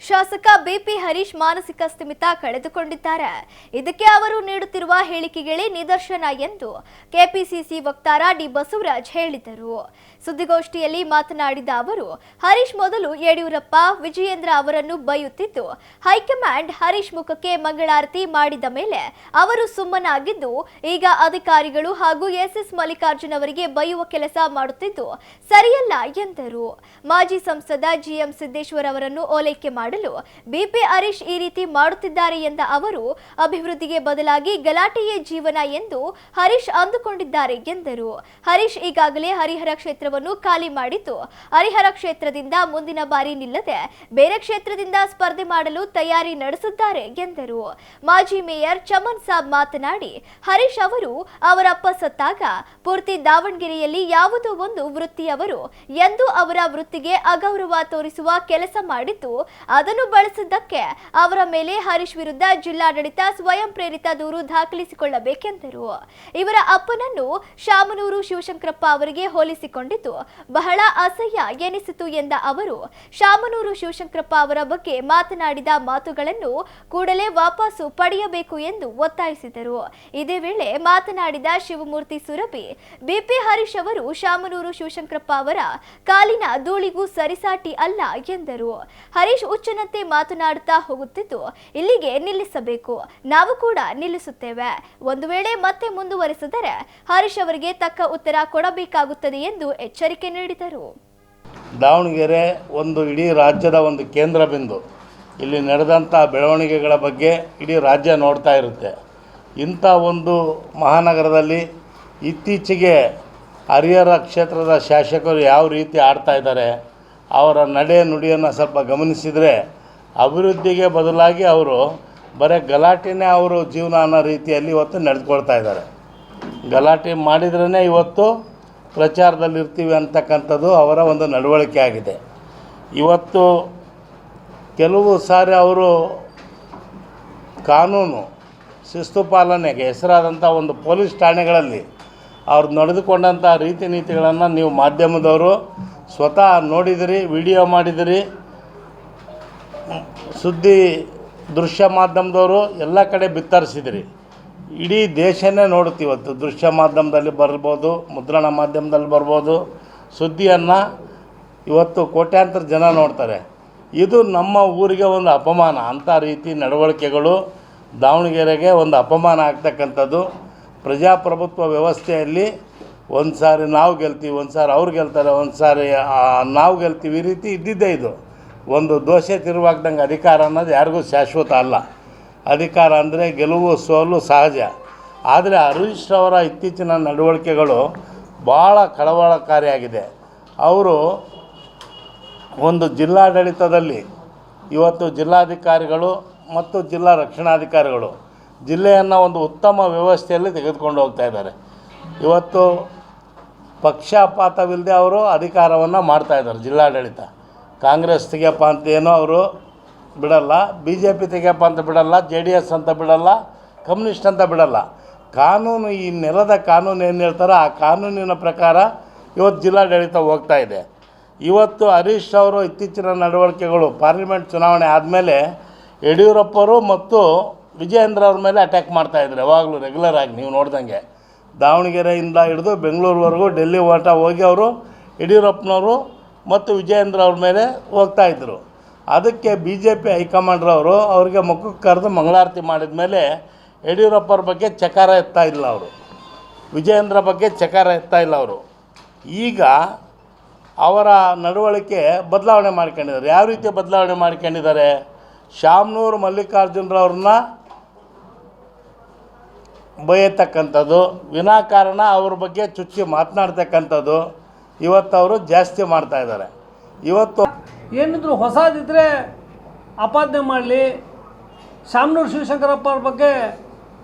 ಶಾಸಕ ಬಿಪಿ ಹರೀಶ್ ಮಾನಸಿಕ ಸ್ಥಿಮಿತ ಕಳೆದುಕೊಂಡಿದ್ದಾರೆ. ಇದಕ್ಕೆ ಅವರು ನೀಡುತ್ತಿರುವ ಹೇಳಿಕೆಗಳೇ ನಿದರ್ಶನ ಎಂದು ಕೆಪಿಸಿಸಿ ವಕ್ತಾರ ಡಿ ಬಸವರಾಜ್ ಹೇಳಿದರು. ಸುದ್ದಿಗೋಷ್ಠಿಯಲ್ಲಿ ಮಾತನಾಡಿದ ಅವರು, ಹರೀಶ್ ಮೊದಲು ಯಡಿಯೂರಪ್ಪ, ವಿಜಯೇಂದ್ರ ಅವರನ್ನು ಬೈಯುತ್ತಿದ್ದು, ಹೈಕಮಾಂಡ್ ಹರೀಶ್ ಮುಖಕ್ಕೆ ಮಂಗಳಾರತಿ ಮಾಡಿದ ಮೇಲೆ ಅವರು ಸುಮ್ಮನಾಗಿದ್ದು, ಈಗ ಅಧಿಕಾರಿಗಳು ಹಾಗೂ ಎಸ್ಎಸ್ ಮಲ್ಲಿಕಾರ್ಜುನ್ ಅವರಿಗೆ ಬೈಯುವ ಕೆಲಸ ಮಾಡುತ್ತಿದ್ದು ಸರಿಯಲ್ಲ ಎಂದರು. ಮಾಜಿ ಸಂಸದ ಜಿಎಂ ಸಿದ್ದೇಶ್ವರ್ ಅವರನ್ನು ಓಲೈಕೆ ಮಾಡಲು ಬಿಪಿ ಹರೀಶ್ ಈ ರೀತಿ ಮಾಡುತ್ತಿದ್ದಾರೆ ಎಂದ ಅವರು, ಅಭಿವೃದ್ಧಿಗೆ ಬದಲಾಗಿ ಗಲಾಟೆಯೇ ಜೀವನ ಎಂದು ಹರೀಶ್ ಅಂದುಕೊಂಡಿದ್ದಾರೆ ಎಂದರು. ಹರೀಶ್ ಈಗಾಗಲೇ ಹರಿಹರ ಕ್ಷೇತ್ರವನ್ನು ಖಾಲಿ ಮಾಡಿದ್ದು, ಹರಿಹರ ಕ್ಷೇತ್ರದಿಂದ ಮುಂದಿನ ಬಾರಿ ನಿಲ್ಲದೆ ಬೇರೆ ಕ್ಷೇತ್ರದಿಂದ ಸ್ಪರ್ಧೆ ಮಾಡಲು ತಯಾರಿ ನಡೆಸಿದ್ದಾರೆ ಎಂದರು. ಮಾಜಿ ಮೇಯರ್ ಚಮನ್ ಸಾಬ್ ಮಾತನಾಡಿ, ಹರೀಶ್ ಅವರು ಅವರಪ್ಪ ಸತ್ತಾಗ ಪೂರ್ತಿ ದಾವಣಗೆರೆಯಲ್ಲಿ ಯಾವುದೋ ಒಂದು ವೃತ್ತಿಯವರು ಎಂದು ಅವರ ವೃತ್ತಿಗೆ ಅಗೌರವ ತೋರಿಸುವ ಕೆಲಸ ಮಾಡಿದ್ದು, ಅದನ್ನು ಬಳಸಿದ್ದಕ್ಕೆ ಅವರ ಮೇಲೆ ಹರೀಶ್ ವಿರುದ್ಧ ಜಿಲ್ಲಾಡಳಿತ ಸ್ವಯಂ ಪ್ರೇರಿತ ದೂರು ದಾಖಲಿಸಿಕೊಳ್ಳಬೇಕೆಂದರು. ಇವರ ಅಪ್ಪನನ್ನು ಶಾಮನೂರು ಶಿವಶಂಕರಪ್ಪ ಅವರಿಗೆ ಹೋಲಿಸಿಕೊಂಡಿದ್ದು ಬಹಳ ಅಸಹ್ಯ ಎನಿಸಿತು ಎಂದ ಅವರು, ಶಾಮನೂರು ಶಿವಶಂಕರಪ್ಪ ಅವರ ಬಗ್ಗೆ ಮಾತನಾಡಿದ ಮಾತುಗಳನ್ನು ಕೂಡಲೇ ವಾಪಸ್ಸು ಪಡೆಯಬೇಕು ಎಂದು ಒತ್ತಾಯಿಸಿದರು. ಇದೇ ವೇಳೆ ಮಾತನಾಡಿದ ಶಿವಮೂರ್ತಿ ಸುರಭಿ, ಬಿಪಿ ಹರೀಶ್ ಅವರು ಶಾಮನೂರು ಶಿವಶಂಕರಪ್ಪ ಅವರ ಕಾಲಿನ ಧೂಳಿಗೂ ಸರಿಸಾಟಿ ಅಲ್ಲ ಎಂದರು. ಹರೀಶ್ ಹುಚ್ಚನಂತೆ ಮಾತನಾಡುತ್ತಾ ಹೋಗುತ್ತಿದ್ದು, ಇಲ್ಲಿಗೆ ನಿಲ್ಲಿಸಬೇಕು, ನಾವು ಕೂಡ ನಿಲ್ಲಿಸುತ್ತೇವೆ. ಒಂದು ವೇಳೆ ಮತ್ತೆ ಮುಂದುವರಿಸಿದರೆ ಹರೀಶ್ ಅವರಿಗೆ ತಕ್ಕ ಉತ್ತರ ಕೊಡಬೇಕಾಗುತ್ತದೆ ಎಂದು ಎಚ್ಚರಿಕೆ ನೀಡಿದರು. ದಾವಣಗೆರೆ ಒಂದು ಇಡೀ ರಾಜ್ಯದ ಒಂದು ಕೇಂದ್ರ ಬಿಂದು. ಇಲ್ಲಿ ನಡೆದಂಥ ಬೆಳವಣಿಗೆಗಳ ಬಗ್ಗೆ ಇಡೀ ರಾಜ್ಯ ನೋಡ್ತಾ ಇರುತ್ತೆ. ಇಂಥ ಒಂದು ಮಹಾನಗರದಲ್ಲಿ ಇತ್ತೀಚೆಗೆ ಹರಿಹರ ಕ್ಷೇತ್ರದ ಶಾಸಕರು ಯಾವ ರೀತಿ ಆಡ್ತಾ ಇದ್ದಾರೆ, ಅವರ ನಡೆ ನುಡಿಯನ್ನು ಸ್ವಲ್ಪ ಗಮನಿಸಿದರೆ ಅಭಿವೃದ್ಧಿಗೆ ಬದಲಾಗಿ ಅವರು ಬರೀ ಗಲಾಟೆನೇ ಅವರು ಜೀವನ ಅನ್ನೋ ರೀತಿಯಲ್ಲಿ ಇವತ್ತು ನಡೆದುಕೊಳ್ತಾ ಇದ್ದಾರೆ. ಗಲಾಟೆ ಮಾಡಿದ್ರೇ ಇವತ್ತು ಪ್ರಚಾರದಲ್ಲಿರ್ತೀವಿ ಅಂತಕ್ಕಂಥದ್ದು ಅವರ ಒಂದು ನಡವಳಿಕೆ ಆಗಿದೆ. ಇವತ್ತು ಕೆಲವು ಸಾರಿ ಅವರು ಕಾನೂನು ಶಿಸ್ತು ಪಾಲನೆಗೆ ಹೆಸರಾದಂಥ ಒಂದು ಪೊಲೀಸ್ ಠಾಣೆಗಳಲ್ಲಿ ಅವ್ರು ನಡೆದುಕೊಂಡಂಥ ರೀತಿ ನೀತಿಗಳನ್ನು ನೀವು ಮಾಧ್ಯಮದವರು ಸ್ವತಃ ನೋಡಿದಿರಿ, ವಿಡಿಯೋ ಮಾಡಿದಿರಿ, ಸುದ್ದಿ ದೃಶ್ಯ ಮಾಧ್ಯಮದವರು ಎಲ್ಲ ಕಡೆ ಬಿತ್ತರಿಸಿದಿರಿ. ಇಡೀ ದೇಶನೇ ನೋಡುತ್ತೆ. ಇವತ್ತು ದೃಶ್ಯ ಮಾಧ್ಯಮದಲ್ಲಿ ಬರ್ಬೋದು, ಮುದ್ರಣ ಮಾಧ್ಯಮದಲ್ಲಿ ಬರ್ಬೋದು. ಸುದ್ದಿಯನ್ನು ಇವತ್ತು ಕೋಟ್ಯಾಂತರ ಜನ ನೋಡ್ತಾರೆ. ಇದು ನಮ್ಮ ಊರಿಗೆ ಒಂದು ಅಪಮಾನ. ಅಂಥ ರೀತಿ ನಡವಳಿಕೆಗಳು ದಾವಣಗೆರೆಗೆ ಒಂದು ಅಪಮಾನ ಆಗ್ತಕ್ಕಂಥದ್ದು. ಪ್ರಜಾಪ್ರಭುತ್ವ ವ್ಯವಸ್ಥೆಯಲ್ಲಿ ಒಂದು ಸಾರಿ ನಾವು ಗೆಲ್ತೀವಿ, ಒಂದು ಸಾರಿ ಅವ್ರು ಗೆಲ್ತಾರೆ, ಒಂದು ಸಾರಿ ನಾವು ಗೆಲ್ತೀವಿ, ಈ ರೀತಿ ಇದ್ದಿದ್ದೇ. ಇದು ಒಂದು ದೋಸೆ ತಿರುವಾಗ್ದಂಗೆ ಅಧಿಕಾರ ಅನ್ನೋದು ಯಾರಿಗೂ ಶಾಶ್ವತ ಅಲ್ಲ. ಅಧಿಕಾರ ಅಂದರೆ ಗೆಲುವು ಸೋಲು ಸಹಜ. ಆದರೆ ಹರೀಶ್ ಅವರ ಇತ್ತೀಚಿನ ನಡವಳಿಕೆಗಳು ಭಾಳ ಕಳವಳಕಾರಿಯಾಗಿದೆ. ಅವರು ಒಂದು ಜಿಲ್ಲಾಡಳಿತದಲ್ಲಿ ಇವತ್ತು ಜಿಲ್ಲಾಧಿಕಾರಿಗಳು ಮತ್ತು ಜಿಲ್ಲಾ ರಕ್ಷಣಾಧಿಕಾರಿಗಳು ಜಿಲ್ಲೆಯನ್ನು ಒಂದು ಉತ್ತಮ ವ್ಯವಸ್ಥೆಯಲ್ಲಿ ತೆಗೆದುಕೊಂಡು ಹೋಗ್ತಾ ಇದ್ದಾರೆ. ಇವತ್ತು ಪಕ್ಷಪಾತವಿಲ್ಲದೆ ಅವರು ಅಧಿಕಾರವನ್ನು ಮಾಡ್ತಾಯಿದ್ದಾರೆ. ಜಿಲ್ಲಾಡಳಿತ ಕಾಂಗ್ರೆಸ್ ತೆಗೆಯಪ್ಪ ಅಂತ ಏನೋ ಅವರು ಬಿಡಲ್ಲ, ಬಿ ಜೆ ಪಿ ತೆಗೆಯಪ್ಪ ಅಂತ ಬಿಡಲ್ಲ, JDS ಅಂತ ಬಿಡಲ್ಲ, ಕಮ್ಯುನಿಸ್ಟ್ ಅಂತ ಬಿಡಲ್ಲ. ಕಾನೂನು, ಈ ನೆಲದ ಕಾನೂನು ಏನು ಹೇಳ್ತಾರೋ ಆ ಕಾನೂನಿನ ಪ್ರಕಾರ ಇವತ್ತು ಜಿಲ್ಲಾಡಳಿತ ಹೋಗ್ತಾ ಇದೆ. ಇವತ್ತು ಹರೀಶ್ ಅವರು ಇತ್ತೀಚಿನ ನಡವಳಿಕೆಗಳು ಪಾರ್ಲಿಮೆಂಟ್ ಚುನಾವಣೆ ಆದಮೇಲೆ ಯಡಿಯೂರಪ್ಪರು ಮತ್ತು ವಿಜಯೇಂದ್ರ ಅವ್ರ ಮೇಲೆ ಅಟ್ಯಾಕ್ ಮಾಡ್ತಾಯಿದ್ರು. ಯಾವಾಗಲೂ ರೆಗ್ಯುಲರ್ ಆಗಿ ನೀವು ನೋಡ್ದಂಗೆ ದಾವಣಗೆರೆಯಿಂದ ಹಿಡಿದು ಬೆಂಗಳೂರುವರೆಗೂ ಡೆಲ್ಲಿ ಓಟ ಹೋಗಿ ಅವರು ಯಡಿಯೂರಪ್ಪನವರು ಮತ್ತು ವಿಜಯೇಂದ್ರ ಅವ್ರ ಮೇಲೆ ಹೋಗ್ತಾಯಿದ್ರು. ಅದಕ್ಕೆ BJP ಹೈಕಮಾಂಡ್ರವರು ಅವ್ರಿಗೆ ಮುಖಕ್ಕೆ ಕರೆದು ಮಂಗಳಾರತಿ ಮಾಡಿದ ಮೇಲೆ ಯಡಿಯೂರಪ್ಪರ ಬಗ್ಗೆ ಚಕಾರ ಎತ್ತಾ ಇಲ್ಲ ಅವರು, ವಿಜಯೇಂದ್ರ ಬಗ್ಗೆ ಚಕಾರ ಎತ್ತಾ ಇಲ್ಲ ಅವರು. ಈಗ ಅವರ ನಡವಳಿಕೆ ಬದಲಾವಣೆ ಮಾಡ್ಕೊಂಡಿದ್ದಾರೆ. ಯಾವ ರೀತಿ ಬದಲಾವಣೆ ಮಾಡ್ಕೊಂಡಿದ್ದಾರೆ? ಶಾಮನೂರು ಮಲ್ಲಿಕಾರ್ಜುನರವ್ರನ್ನ ಬೈಯತಕ್ಕಂಥದ್ದು, ವಿನಾಕಾರಣ ಅವ್ರ ಬಗ್ಗೆ ಚುಚ್ಚಿ ಮಾತನಾಡ್ತಕ್ಕಂಥದ್ದು ಇವತ್ತು ಅವರು ಜಾಸ್ತಿ ಮಾಡ್ತಾಯಿದ್ದಾರೆ. ಇವತ್ತು ಏನಿದ್ರು ಹೊಸದಿದ್ದರೆ ಆಪಾದನೆ ಮಾಡಲಿ. ಶಾಮನೂರು ಶಿವಶಂಕರಪ್ಪ ಅವ್ರ ಬಗ್ಗೆ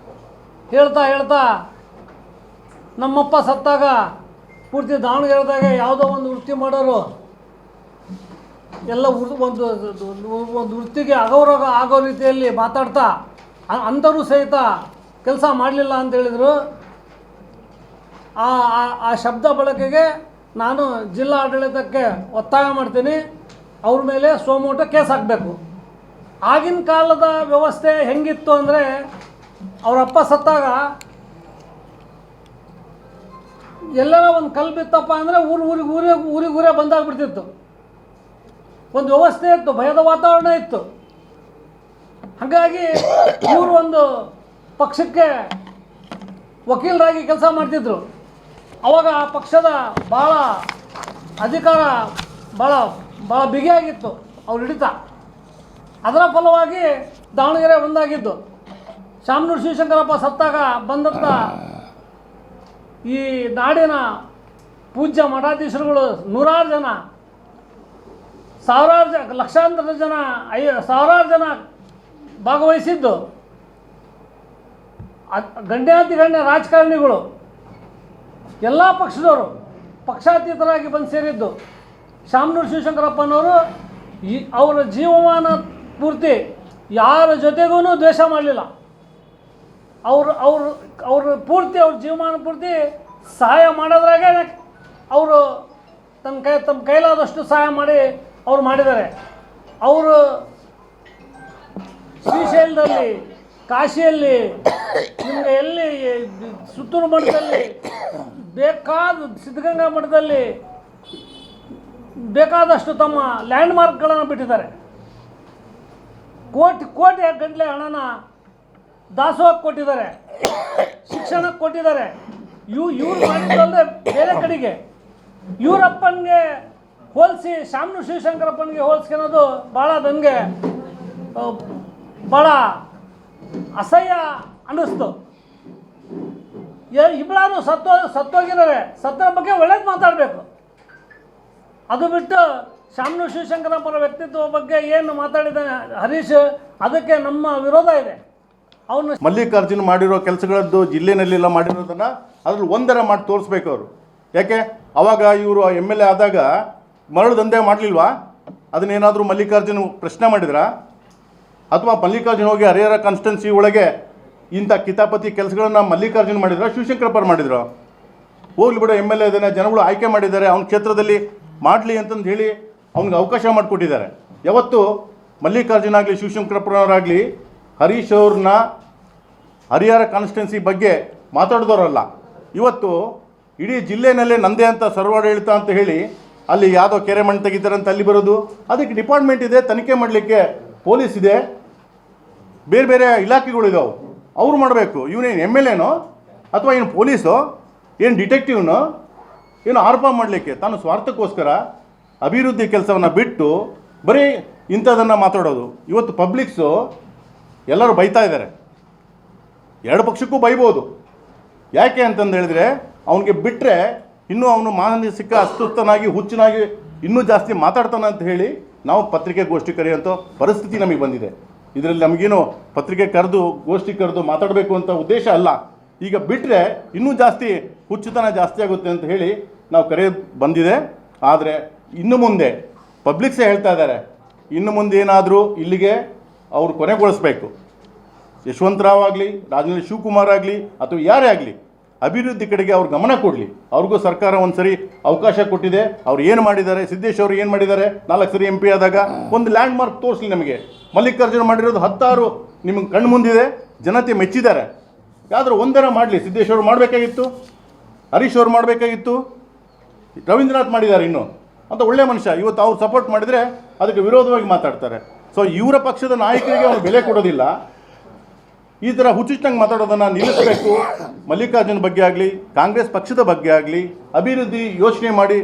ಹೇಳ್ತಾ ನಮ್ಮಪ್ಪ ಸತ್ತಾಗ ಪೂರ್ತಿ ದಾವಣಗೆರೆದಾಗ ಯಾವುದೋ ಒಂದು ವೃತ್ತಿ ಮಾಡೋರು ಎಲ್ಲ ಒಂದು ವೃತ್ತಿಗೆ ಅಗೌರವ ಆಗೋ ರೀತಿಯಲ್ಲಿ ಮಾತಾಡ್ತಾ ಅಂಥರೂ ಸಹಿತ ಕೆಲಸ ಮಾಡಲಿಲ್ಲ ಅಂತ ಹೇಳಿದರು. ಆ ಶಬ್ದ ಬಳಕೆಗೆ ನಾನು ಜಿಲ್ಲಾ ಆಡಳಿತಕ್ಕೆ ಒತ್ತಾಯ ಮಾಡ್ತೀನಿ, ಅವ್ರ ಮೇಲೆ ಸೋಮೋಟ ಕೇಸ್ ಹಾಕಬೇಕು. ಆಗಿನ ಕಾಲದ ವ್ಯವಸ್ಥೆ ಹೆಂಗಿತ್ತು ಅಂದರೆ ಅವರಪ್ಪ ಸತ್ತಾಗ ಎಲ್ಲರ ಒಂದು ಕಲ್ಲು ಬಿತ್ತಪ್ಪ ಅಂದರೆ ಊರಿಗೂರೇ ಬಂದಾಗ್ಬಿಡ್ತಿತ್ತು. ಒಂದು ವ್ಯವಸ್ಥೆ ಇತ್ತು, ಭಯದ ವಾತಾವರಣ ಇತ್ತು. ಹಾಗಾಗಿ ಇವರು ಒಂದು ಪಕ್ಷಕ್ಕೆ ವಕೀಲರಾಗಿ ಕೆಲಸ ಮಾಡ್ತಿದ್ರು. ಅವಾಗ ಆ ಪಕ್ಷದ ಭಾಳ ಅಧಿಕಾರ ಭಾಳ ಬಿಗಿಯಾಗಿತ್ತು ಅವ್ರು ಹಿಡಿತ. ಅದರ ಫಲವಾಗಿ ದಾವಣಗೆರೆ ಒಂದಾಗಿದ್ದು. ಶಾಮನೂರು ಶಿವಶಂಕರಪ್ಪ ಸತ್ತಾಗ ಬಂದಂಥ ಈ ನಾಡಿನ ಪೂಜ್ಯ ಮಠಾಧೀಶರುಗಳು ನೂರಾರು ಜನ, ಲಕ್ಷಾಂತರ ಜನ, ಸಾವಿರಾರು ಜನ ಭಾಗವಹಿಸಿದ್ದು. ಗಣ್ಯ ರಾಜಕಾರಣಿಗಳು ಎಲ್ಲ ಪಕ್ಷದವರು ಪಕ್ಷಾತೀತರಾಗಿ ಬಂದು ಸೇರಿದ್ದು. ಶಾಮನೂರು ಶಿವಶಂಕರಪ್ಪನವರು ಅವರ ಜೀವಮಾನ ಪೂರ್ತಿ ಯಾರ ಜೊತೆಗೂ ದ್ವೇಷ ಮಾಡಲಿಲ್ಲ. ಅವರು ಪೂರ್ತಿ ಅವ್ರ ಜೀವಮಾನ ಪೂರ್ತಿ ಸಹಾಯ ಮಾಡೋದ್ರಾಗೆ ಅವರು ತಮ್ಮ ಕೈಲಾದಷ್ಟು ಸಹಾಯ ಮಾಡಿ ಅವ್ರು ಮಾಡಿದ್ದಾರೆ. ಅವರು ಶ್ರೀಶೈಲದಲ್ಲಿ, ಕಾಶಿಯಲ್ಲಿ, ನಿಮಗೆ ಎಲ್ಲಿ ಸುತ್ತೂರು ಮಠದಲ್ಲಿ ಸಿದ್ಧಗಂಗಾ ಮಠದಲ್ಲಿ ಬೇಕಾದಷ್ಟು ತಮ್ಮ ಲ್ಯಾಂಡ್ಮಾರ್ಕ್ಗಳನ್ನು ಬಿಟ್ಟಿದ್ದಾರೆ. ಕೋಟಿ ಗಂಟಲೆ ಹಣನ ದಾಸೋಹಕ್ಕೆ ಕೊಟ್ಟಿದ್ದಾರೆ, ಶಿಕ್ಷಣಕ್ಕೆ ಕೊಟ್ಟಿದ್ದಾರೆ. ಇವ್ರು ಮಾಡಿದ್ದಲ್ಲದೆ ಬೇರೆ ಕಡೆಗೆ ಇವರಪ್ಪನಿಗೆ ಹೋಲಿಸಿ ಶಾಮನೂರು ಶಿವಶಂಕರಪ್ಪನಿಗೆ ಹೋಲಿಸ್ಕೊಳ್ಳೋದು ಭಾಳ ನನಗೆ ಭಾಳ ಅಸಹ್ಯ ಅನ್ನಿಸ್ತು. ಇಬ್ಬರು ಸತ್ತೋಗಿದ್ದಾರೆ. ಸತ್ತರ ಬಗ್ಗೆ ಒಳ್ಳೇದು ಮಾತಾಡಬೇಕು. ಅದು ಬಿಟ್ಟು ಶಾಮನೂರು ಶಿವಶಂಕರಪ್ಪನ ವ್ಯಕ್ತಿತ್ವ ಬಗ್ಗೆ ಏನು ಮಾತಾಡಿದ್ದಾನೆ ಹರೀಶ್, ಅದಕ್ಕೆ ನಮ್ಮ ವಿರೋಧ ಇದೆ. ಅವನು ಮಲ್ಲಿಕಾರ್ಜುನ್ ಮಾಡಿರೋ ಕೆಲಸಗಳದ್ದು ಜಿಲ್ಲೆನಲ್ಲೆಲ್ಲ ಮಾಡಿರೋದನ್ನು ಅದ್ರಲ್ಲಿ ಒಂದರ ಮಾಡಿ ತೋರಿಸ್ಬೇಕು ಅವರು. ಯಾಕೆ ಅವಾಗ ಇವರು MLA ಆದಾಗ ಮರಳು ದಂಧೆ ಮಾಡಲಿಲ್ವಾ? ಅದನ್ನೇನಾದರೂ ಮಲ್ಲಿಕಾರ್ಜುನ್ ಪ್ರಶ್ನೆ ಮಾಡಿದ್ರಾ? ಅಥವಾ ಮಲ್ಲಿಕಾರ್ಜುನ್ ಹೋಗಿ ಹರಿಹರ ಕಾನ್ಸ್ಟಿಟ್ಯೂನ್ಸಿ ಒಳಗೆ ಇಂಥ ಕಿತಾಪತಿ ಕೆಲಸಗಳನ್ನು ಮಲ್ಲಿಕಾರ್ಜುನ್ ಮಾಡಿದ್ರ, ಶಿವಶಂಕರಪ್ಪ ಮಾಡಿದ್ರು? ಹೋಗ್ಲಿ ಬಿಡು, MLA ಅದನ್ನು ಜನಗಳು ಆಯ್ಕೆ ಮಾಡಿದ್ದಾರೆ, ಅವನ ಕ್ಷೇತ್ರದಲ್ಲಿ ಮಾಡಲಿ ಅಂತಂದು ಹೇಳಿ ಅವ್ನಿಗೆ ಅವಕಾಶ ಮಾಡಿಕೊಟ್ಟಿದ್ದಾರೆ. ಯಾವತ್ತು ಮಲ್ಲಿಕಾರ್ಜುನ್ ಆಗಲಿ ಶಿವಶಂಕರಪ್ಪನವರಾಗಲಿ ಹರೀಶ್ ಅವ್ರನ್ನ ಹರಿಹರ ಕಾನ್ಸ್ಟಿಟ್ಯೂನ್ಸಿ ಬಗ್ಗೆ ಮಾತಾಡಿದವರಲ್ಲ. ಇವತ್ತು ಇಡೀ ಜಿಲ್ಲೆನಲ್ಲೇ ನಂದೇ ಅಂತ ಸರ್ವಾಡಳಿತ ಅಂತ ಹೇಳಿ ಅಲ್ಲಿ ಯಾವುದೋ ಕೆರೆ ಮಣ್ಣು ತೆಗಿತಾರೆ ಅಂತ ಅಲ್ಲಿ ಬರೋದು. ಅದಕ್ಕೆ ಡಿಪಾರ್ಟ್ಮೆಂಟ್ ಇದೆ, ತನಿಖೆ ಮಾಡಲಿಕ್ಕೆ ಪೊಲೀಸ್ ಇದೆ, ಬೇರೆ ಬೇರೆ ಇಲಾಖೆಗಳಿದಾವೆ, ಅವ್ರು ಮಾಡಬೇಕು. ಇವನೇನು MLAನೋ ಅಥವಾ ಏನು ಪೊಲೀಸೋ ಏನು ಡಿಟೆಕ್ಟಿವ್ನೋ ಏನು ಆರೋಪ ಮಾಡಲಿಕ್ಕೆ ತಾನು ಸ್ವಾರ್ಥಕ್ಕೋಸ್ಕರ ಅಭಿವೃದ್ಧಿ ಕೆಲಸವನ್ನು ಬಿಟ್ಟು ಬರೀ ಇಂಥದನ್ನು ಮಾತಾಡೋದು. ಇವತ್ತು ಪಬ್ಲಿಕ್ಸು ಎಲ್ಲರೂ ಬೈತಾ ಇದ್ದಾರೆ. ಎರಡು ಪಕ್ಷಕ್ಕೂ ಬೈಬೋದು. ಯಾಕೆ ಅಂತಂದು ಹೇಳಿದ್ರೆ ಅವನಿಗೆ ಬಿಟ್ಟರೆ ಇನ್ನೂ ಅವನು ಮಾನಸಿಕ ಅಸ್ವಸ್ಥನಾಗಿ ಹುಚ್ಚನಾಗಿ ಇನ್ನೂ ಜಾಸ್ತಿ ಮಾತಾಡ್ತಾನೆ ಅಂತ ಹೇಳಿ ನಾವು ಪತ್ರಿಕೆ ಗೋಷ್ಠಿ ಕರೆಯುವಂಥ ಪರಿಸ್ಥಿತಿ ನಮಗೆ ಬಂದಿದೆ. ಇದರಲ್ಲಿ ನಮಗೇನು ಪತ್ರಿಕೆ ಕರೆದು ಗೋಷ್ಠಿ ಕರೆದು ಮಾತಾಡಬೇಕು ಅಂತ ಉದ್ದೇಶ ಅಲ್ಲ. ಈಗ ಬಿಟ್ಟರೆ ಇನ್ನೂ ಜಾಸ್ತಿ ಹುಚ್ಚುತನ ಜಾಸ್ತಿ ಆಗುತ್ತೆ ಅಂತ ಹೇಳಿ ನಾವು ಕರೆ ಬಂದಿದೆ. ಆದರೆ ಇನ್ನು ಮುಂದೆ ಪಬ್ಲಿಕ್ಸೇ ಹೇಳ್ತಾ ಇದ್ದಾರೆ, ಇನ್ನು ಮುಂದೆ ಏನಾದರೂ ಇಲ್ಲಿಗೆ ಅವರು ಕೊನೆಗೊಳಿಸ್ಬೇಕು. ಯಶವಂತರಾವ್ ಆಗಲಿ, ರಾಜನಹಳ್ಳಿ ಶಿವಕುಮಾರ್ ಆಗಲಿ, ಅಥವಾ ಯಾರೇ ಆಗಲಿ ಅಭಿವೃದ್ಧಿ ಕಡೆಗೆ ಅವ್ರು ಗಮನ ಕೊಡಲಿ. ಅವ್ರಿಗೂ ಸರ್ಕಾರ ಒಂದು ಸರಿ ಅವಕಾಶ ಕೊಟ್ಟಿದೆ. ಅವ್ರು ಏನು ಮಾಡಿದ್ದಾರೆ, ಸಿದ್ದೇಶ್ ಅವರು ಏನು ಮಾಡಿದ್ದಾರೆ, 4 ಸರಿ MP ಆದಾಗ ಒಂದು ಲ್ಯಾಂಡ್ ಮಾರ್ಕ್ ತೋರಿಸಲಿ ನಮಗೆ. ಮಲ್ಲಿಕಾರ್ಜುನ ಮಾಡಿರೋದು 10 ನಿಮಗೆ ಕಣ್ಣು ಮುಂದಿದೆ, ಜನತೆ ಮೆಚ್ಚಿದ್ದಾರೆ. ಯಾವ್ದಾದ್ರು ಒಂದರ ಮಾಡಲಿ. ಸಿದ್ದೇಶ್ ಅವರು ಮಾಡಬೇಕಾಗಿತ್ತು, ಹರೀಶ್ ಅವರು ಮಾಡಬೇಕಾಗಿತ್ತು, ರವೀಂದ್ರನಾಥ್ ಮಾಡಿದ್ದಾರೆ ಇನ್ನೂ ಅಂತ ಒಳ್ಳೆ ಮನುಷ್ಯ. ಇವತ್ತು ಅವ್ರು ಸಪೋರ್ಟ್ ಮಾಡಿದರೆ ಅದಕ್ಕೆ ವಿರೋಧವಾಗಿ ಮಾತಾಡ್ತಾರೆ. ಸೊ ಇವರ ಪಕ್ಷದ ನಾಯಕರಿಗೆ ಅವನು ಬೆಲೆ ಕೊಡೋದಿಲ್ಲ. ಈ ಥರ ಹುಚ್ಚುಚ್ಚಂಗೆ ಮಾತಾಡೋದನ್ನು ನಿಲ್ಲಿಸಬೇಕು. ಮಲ್ಲಿಕಾರ್ಜುನ್ ಬಗ್ಗೆ ಆಗಲಿ, ಕಾಂಗ್ರೆಸ್ ಪಕ್ಷದ ಬಗ್ಗೆ ಆಗಲಿ ಅಭಿವೃದ್ಧಿ ಯೋಚನೆ ಮಾಡಿ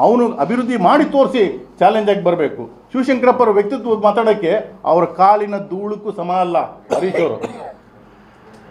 ಅವನು ಅಭಿವೃದ್ಧಿ ಮಾಡಿ ತೋರಿಸಿ ಚಾಲೆಂಜ್ ಆಗಿ ಬರಬೇಕು. ಶಿವಶಂಕರಪ್ಪರ ವ್ಯಕ್ತಿತ್ವ ಮಾತಾಡೋಕ್ಕೆ ಅವರ ಕಾಲಿನ ಧೂಳಕ್ಕೂ ಸಮ ಅಲ್ಲ ಹರೀಶ್ ಅವರು.